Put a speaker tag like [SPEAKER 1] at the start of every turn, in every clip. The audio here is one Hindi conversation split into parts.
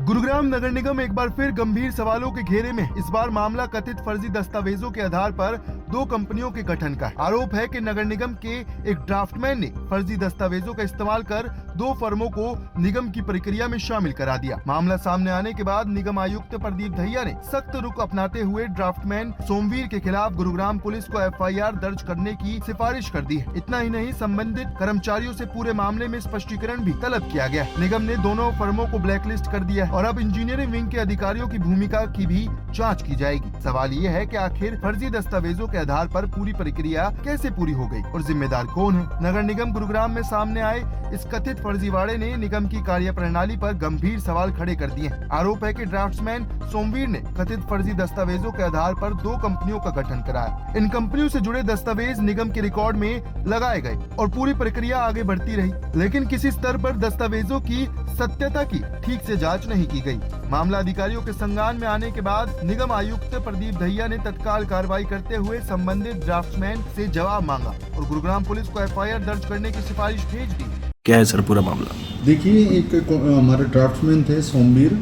[SPEAKER 1] गुरुग्राम नगर निगम एक बार फिर गंभीर सवालों के घेरे में। इस बार मामला कथित फर्जी दस्तावेजों के आधार पर दो कंपनियों के गठन का। आरोप है कि नगर निगम के एक ड्राफ्टमैन ने फर्जी दस्तावेजों का इस्तेमाल कर दो फर्मों को निगम की प्रक्रिया में शामिल करा दिया। मामला सामने आने के बाद निगम आयुक्त प्रदीप दहिया ने सख्त रुख अपनाते हुए ड्राफ्टमैन सोमवीर के खिलाफ गुरुग्राम पुलिस को FIR दर्ज करने की सिफारिश कर दी है। इतना ही नहीं, संबंधित कर्मचारियों से पूरे मामले में स्पष्टीकरण भी तलब किया गया। निगम ने दोनों फर्मों को ब्लैकलिस्ट कर दिया और अब इंजीनियरिंग विंग के अधिकारियों की भूमिका की भी जांच की जाएगी। सवाल ये है कि आखिर फर्जी दस्तावेजों के आधार पर पूरी प्रक्रिया कैसे पूरी हो गई और जिम्मेदार कौन है। नगर निगम गुरुग्राम में सामने आए इस कथित फर्जीवाड़े ने निगम की कार्यप्रणाली पर गंभीर सवाल खड़े कर दिए। आरोप है कि ड्राफ्ट्समैन सोमवीर ने कथित फर्जी दस्तावेजों के आधार पर दो कंपनियों का गठन कराया। इन कंपनियों से जुड़े दस्तावेज निगम के रिकॉर्ड में लगाए गए और पूरी प्रक्रिया आगे बढ़ती रही, लेकिन किसी स्तर पर दस्तावेजों की सत्यता की ठीक से जांच नहीं की गई। मामला अधिकारियों के संज्ञान में आने के बाद निगम आयुक्त प्रदीप दहिया ने तत्काल कार्रवाई करते हुए संबंधित ड्राफ्ट्समैन से जवाब मांगा और गुरुग्राम पुलिस को FIR दर्ज करने की सिफारिश भेज दी।
[SPEAKER 2] क्या है सर पूरा मामला?
[SPEAKER 3] देखिए, एक हमारे ड्राफ्ट्समैन थे सोमवीर।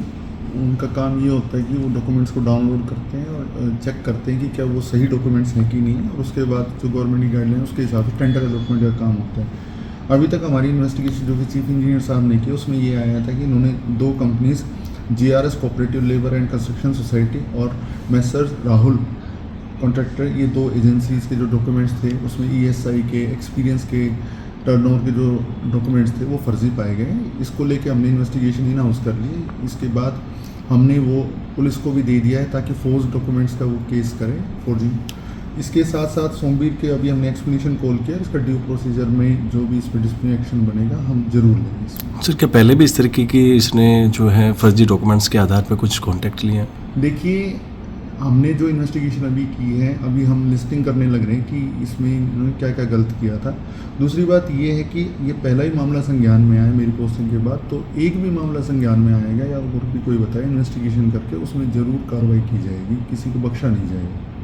[SPEAKER 3] उनका काम ये होता है कि वो डॉक्यूमेंट्स को डाउनलोड करते हैं और चेक करते हैं कि क्या वो सही डॉक्यूमेंट्स हैं कि नहीं, और उसके बाद जो गवर्नमेंट की गाइडलाइन उसके हिसाब से टेंडर अलॉटमेंट का काम होता है। अभी तक हमारी इन्वेस्टिगेशन जो कि चीफ इंजीनियर साहब ने की, उसमें ये आया था कि इन्होंने दो companies GRS cooperative labour and construction society और मैसर्स राहुल कॉन्ट्रैक्टर, ये दो एजेंसीज के जो डॉक्यूमेंट्स थे उसमें ESI के, एक्सपीरियंस के, टर्नओवर के जो डॉक्यूमेंट्स थे वो फर्जी पाए गए। इसको लेके हमने इन्वेस्टिगेशन इन हाउस कर ली। इसके बाद हमने वो पुलिस को भी दे दिया है ताकि फोर्ज डॉक्यूमेंट्स का वो केस करें, फोर्जिंग। इसके साथ साथ सोमवीर के अभी हमने एक्सप्लेनेशन कॉल किया। इसका ड्यू प्रोसीजर में जो भी इस पर डिसिप्लिनरी एक्शन बनेगा हम जरूर लेंगे इसमें।
[SPEAKER 2] सर, क्या पहले भी इस तरीके की इसने जो है फर्जी डॉक्यूमेंट्स के आधार पर कुछ कॉन्टैक्ट लिए हैं?
[SPEAKER 3] देखिए, हमने जो इन्वेस्टिगेशन अभी की है, अभी हम लिस्टिंग करने लग रहे हैं कि इसमें इन्होंने क्या क्या गलत किया था। दूसरी बात ये है कि ये पहला ही मामला संज्ञान में आया मेरी पोस्टिंग के बाद, तो एक भी मामला संज्ञान में आएगा या और भी कोई बताए इन्वेस्टिगेशन करके उसमें ज़रूर कार्रवाई की जाएगी, किसी को बख्शा नहीं जाएगा।